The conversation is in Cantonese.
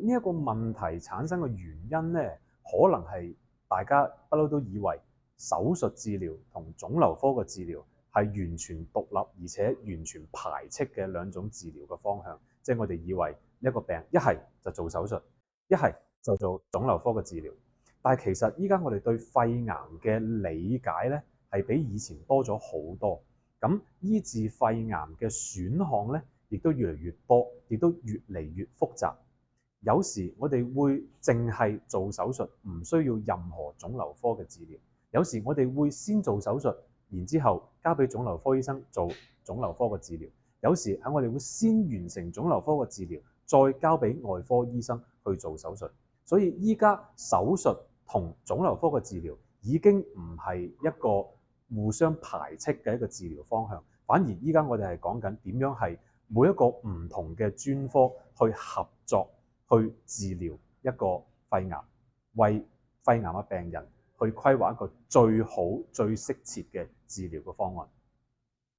呢一個問題產生嘅原因呢，可能係大家不嬲都以為手術治療同腫瘤科嘅治療係完全獨立而且完全排斥嘅兩種治療嘅方向。即係我哋以為一個病一係就做手術，一係就做腫瘤科嘅治療。但係其實依家我哋對肺癌嘅理解呢，係比以前多咗好多。咁醫治肺癌嘅選項呢，亦都越嚟越多，亦都越嚟越複雜。有時我哋會淨係做手術，唔需要任何腫瘤科嘅治療。有時我哋會先做手術，然之後交俾腫瘤科醫生做腫瘤科嘅治療。有時我哋會先完成腫瘤科嘅治療，再交俾外科醫生去做手術。所以依家手術同腫瘤科嘅治療已經唔係一個互相排斥嘅一個治療方向，反而依家我哋係講緊點樣係每一個唔同嘅專科去合作去治療一個肺癌，為肺癌嘅病人去規劃一個最好最適切嘅治療嘅方案。